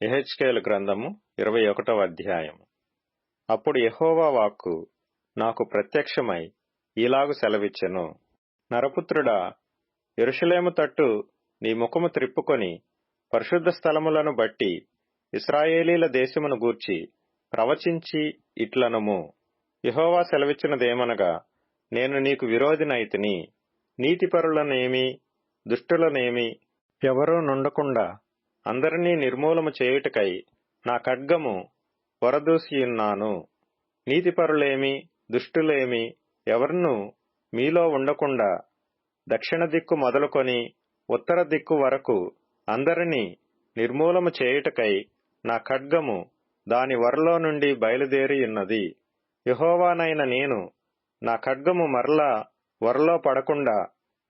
యెహెజ్కేలు గ్రంథము 21వ అధ్యాయము. అప్పుడు యెహోవా వాక్కు నాకు ప్రత్యక్షమై ఈలాగు సెలవిచ్చెను. నరపుత్రుడా, యెరూషలేము తట్టు నీ ముఖము త్రిప్పుకొని పరిశుద్ధ స్థలములను బట్టి ఇశ్రాయేలీల దేశమును గూర్చి ప్రవచించి ఇట్లనుము. యెహోవా సెలవిచ్చినదేమనగా, నేను నీకు విరోధినైతిని. నీతిపరులనేమి దుష్టులనేమి ఎవరూ నుండకుండా అందరినీ నిర్మూలము చేయుటకై నా ఖడ్గము వరదూసియున్నాను. నీతిపరులేమి దుష్టులేమి ఎవరునూ మీలో ఉండకుండా దక్షిణ దిక్కు మొదలుకొని ఉత్తర దిక్కు వరకు అందరినీ నిర్మూలము చేయుటకై నా ఖడ్గము దాని వరలో నుండి బయలుదేరియున్నది. యెహోవానైన నేను నా ఖడ్గము మరలా వరలో పడకుండా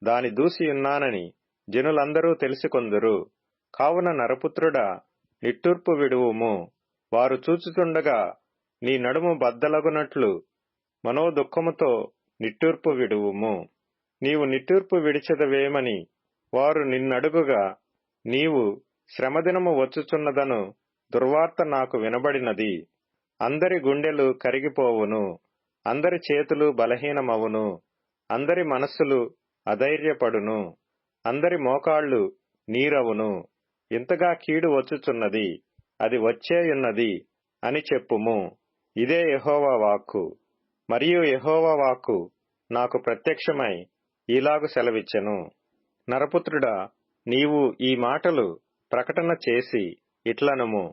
దాని దూసియున్నానని జనులందరూ తెలిసికొందురు. కావున నరపుత్రుడా, నిట్టూర్పు విడువుము. వారు చూచుచుండగా నీ నడుము బద్దలగునట్లు మనోదుఃఖముతో నిట్టూర్పు విడువుము. నీవు నిట్టూర్పు విడిచెదవేమని వారు నిన్నడుగుగా, నీవు శ్రమదినము వచ్చుచున్నదను దుర్వార్త నాకు వినబడినది. అందరి గుండెలు కరిగిపోవును, అందరి చేతులు బలహీనమవును, అందరి మనస్సులు అధైర్యపడును, అందరి మోకాళ్ళు నీరవును. ఇంతగా కీడు వచ్చుచున్నది, అది వచ్చేయున్నది అని చెప్పుము. ఇదే యెహోవా వాక్కు. మరియు యెహోవా వాక్కు నాకు ప్రత్యక్షమై ఈలాగు సెలవిచ్చెను. నరపుత్రుడా, నీవు ఈ మాటలు ప్రకటన చేసి ఇట్లనుము.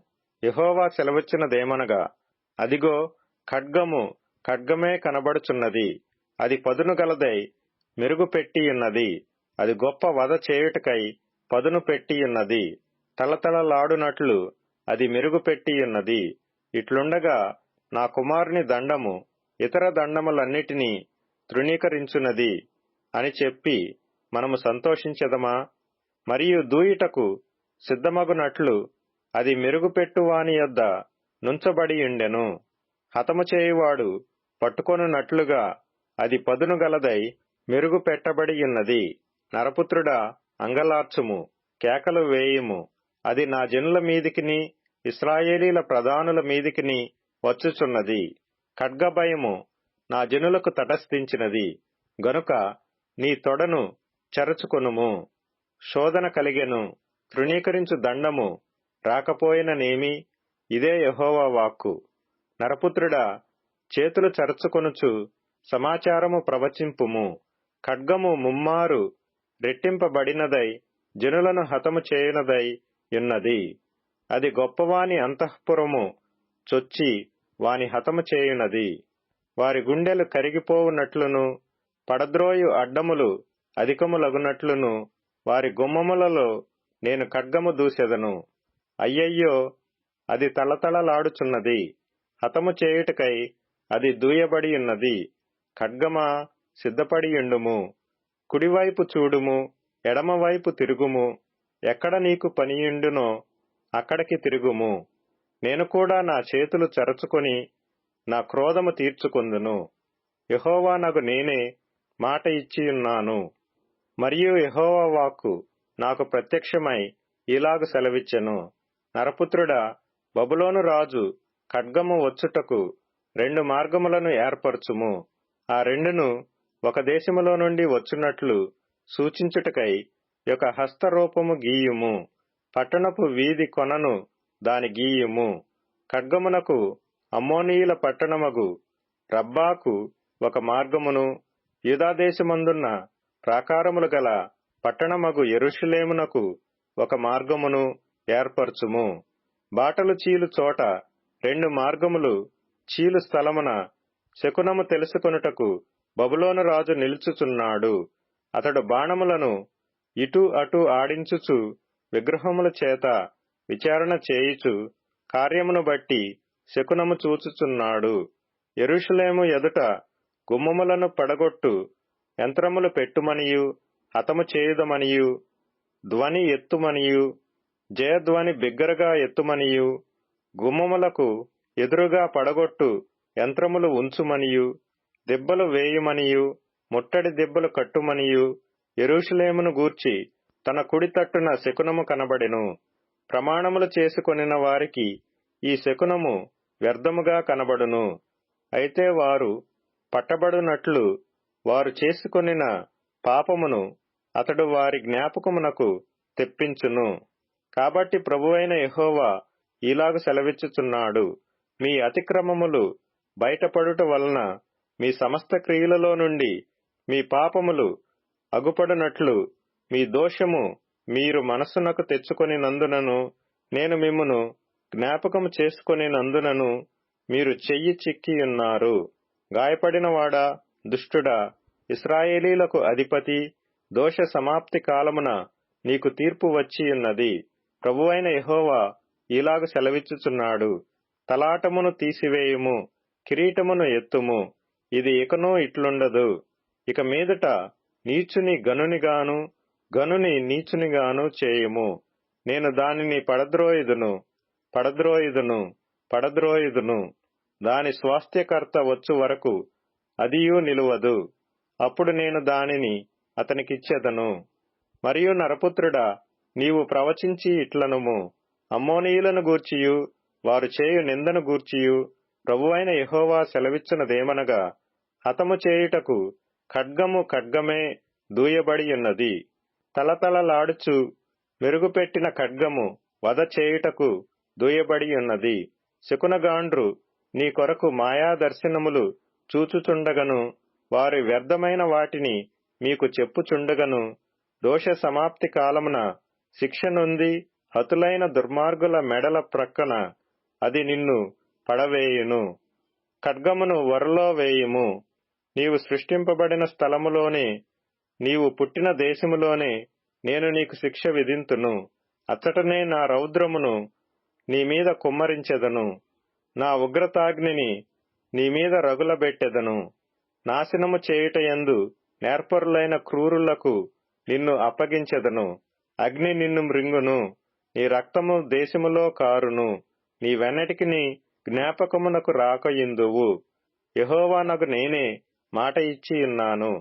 యెహోవా సెలవిచ్చినదేమనగా, అదిగో ఖడ్గము ఖడ్గమే కనబడుచున్నది. అది పదును గలదై మెరుగు పెట్టియున్నది. అది గొప్ప వధ చేయుటకై పదును పెట్టియున్నది. తళతళలాడునట్లు అది మెరుగు పెట్టియున్నది. ఇట్లుండగా నా కుమారుని దండము ఇతర దండములన్నిటినీ తృణీకరించున్నది అని చెప్పి మనము సంతోషించెదమా? మరియు దూయుటకు సిద్ధమగునట్లు అది మెరుగుపెట్టువాని యొద్ద నుంచబడియుండెను. హతము చేయువాడు పట్టుకొనున్నట్లుగా అది పదును గలదై మెరుగు పెట్టబడియున్నది. నరపుత్రుడా, అంగలార్చుము, కేకలు వేయుము. అది నా జనుల మీదికిని ఇశ్రాయేలీల ప్రధానుల మీదికిని వచ్చుచున్నది. ఖడ్గభయము నా జనులకు తటస్థించినది గనుక నీ తొడను చెరచుకొనుము. శోధన కలిగెను, తృణీకరించు దండము రాకపోయిననేమి? ఇదే యెహోవా వాక్కు. నరపుత్రుడా, చేతులు చరచుకొనుచు సమాచారము ప్రవచింపుము. ఖడ్గము ముమ్మారు రెట్టింపబడినదై జనులను హతము చేయునదై యున్నది. అది గొప్పవాని అంతఃపురము చొచ్చి వాని హతము చేయునది. వారి గుండెలు కరిగిపోవునట్లును పడద్రోయు అడ్డములు అధికములగునట్లును వారి గుమ్మములలో నేను ఖడ్గము దూసెదను. అయ్యయ్యో, అది తళతళలాడుచున్నది. హతము చేయుటకై అది దూయబడియున్నది. ఖడ్గమా, సిద్ధపడియుండుము. కుడివైపు చూడుము, ఎడమవైపు తిరుగుము. ఎక్కడ నీకు పనియుండునో అక్కడికి తిరుగుము. నేను కూడా నా చేతులు చరచుకొని నా క్రోధము తీర్చుకొందును. యెహోవానగు నేనే మాట ఇచ్చియున్నాను. మరియు యెహోవా వాక్కు నాకు ప్రత్యక్షమై ఈలాగు సెలవిచ్చెను. నరపుత్రుడా, బబులోను రాజు ఖడ్గము వచ్చుటకు 2 మార్గములను ఏర్పరచుము. ఆ రెండును ఒక దేశములో నుండి వచ్చునట్లు సూచించుటకై ఒక హస్తరూపము గీయుము. పట్టణపు వీధి కొనను దాని గీయుము. ఖడ్గమునకు అమ్మోనీయుల పట్టణమగు రబ్బాకు ఒక మార్గమును, యూదాదేశమందున్న ప్రాకారములు గల పట్టణమగు యెరూషలేమునకు ఒక మార్గమును ఏర్పరచుము. బాటలు చీలు చోట 2 మార్గములు చీలు స్థలమున శకునము తెలుసుకొనుటకు బబులోను రాజు నిలుచుచున్నాడు. అతడు బాణములను ఇటు అటు ఆడించుచు విగ్రహముల చేత విచారణ చేయుచు కార్యమును బట్టి శకునము చూచుచున్నాడు. యెరూషలేము ఎదుట గుమ్మములను పడగొట్టు యంత్రములు పెట్టుమనియు హతము చేయుదమనియు ధ్వని ఎత్తుమనియు జయధ్వని బిగ్గరగా ఎత్తుమనియు గుమ్మములకు ఎదురుగా పడగొట్టు యంత్రములు ఉంచుమనియు దెబ్బలు వేయుమనియు ముట్టడి దెబ్బలు కట్టుమనియు యెరూషలేమును గూర్చి తన కుడి తట్టున శకునము కనబడెను. ప్రమాణములు చేసుకొనిన వారికి ఈ శకునము వ్యర్థముగా కనబడును. అయితే వారు పట్టబడునట్లు వారు చేసుకొనిన పాపమును అతడు వారి జ్ఞాపకమునకు తెప్పించును. కాబట్టి ప్రభువైన యెహోవా ఇలాగు సెలవిచ్చుచున్నాడు, మీ అతిక్రమములు బయటపడుట వలన మీ సమస్త క్రియలలో నుండి మీ పాపములు అగుపడునట్లు మీ దోషము మీరు మనస్సునకు తెచ్చుకొనినందునను నేను మిమ్మును జ్ఞాపకము చేసుకొనినందునను మీరు చెయ్యి చిక్కియున్నారు. గాయపడినవాడా, దుష్టుడా, ఇశ్రాయేలీలకు అధిపతి, దోష సమాప్తి కాలమున నీకు తీర్పు వచ్చియున్నది. ప్రభువైన యెహోవా ఇలాగు సెలవిచ్చుచున్నాడు, తలాటమును తీసివేయుము, కిరీటమును ఎత్తుము. ఇది ఇకనూ ఇట్లుండదు. ఇక మీదట నీచుని గనునిగాను, గనుని నీచునిగాను చేయుము. నేను దానిని పడద్రోయుదును, పడద్రోయుదును, పడద్రోయుదును. దాని స్వాస్థ్యకర్త వచ్చు వరకు అదియూ నిలువదు. అప్పుడు నేను దానిని అతనికిచ్చెదను. మరియు నరపుత్రుడా, నీవు ప్రవచించి ఇట్లనుము, అమ్మోనీయులను గూర్చియు వారు చేయు నిందను గూర్చియు ప్రభువైన యెహోవా సెలవిచ్చునదేమనగా, హతము చేయుటకు ఖడ్గము ఖడ్గమే దూయబడియున్నది. తలతలలాడుచు మెరుగుపెట్టిన ఖడ్గము వధ చేయుటకు దూయబడియున్నది. శకునగాండ్రు నీ కొరకు మాయాదర్శనములు చూచుచుండగను, వారి వ్యర్థమైన వాటిని మీకు చెప్పుచుండగను, దోష సమాప్తి కాలమున శిక్ష నొంది హతులైన దుర్మార్గుల మెడల ప్రక్కన అది నిన్ను పడవేయును. ఖడ్గమును వరలో వేయుము. నీవు సృష్టింపబడిన స్థలములోనే, నీవు పుట్టిన దేశములోనే నేను నీకు శిక్ష విధింతును. అచ్చటనే నా రౌద్రమును నీ మీద కుమ్మరించెదను, నా ఉగ్రతాగ్నిని నీ మీద రగులబెట్టెదను. నాశనము చేయుటయందు నేర్పరులైన క్రూరులకు నిన్ను అప్పగించెదను. అగ్ని నిన్ను మృంగును, నీ రక్తము దేశములో కారును. నీ వెన్నటికి నీ జ్ఞాపకమునకు రాకయుందువు. యెహోవానగు నేనే మాట ఇచ్చియున్నాను.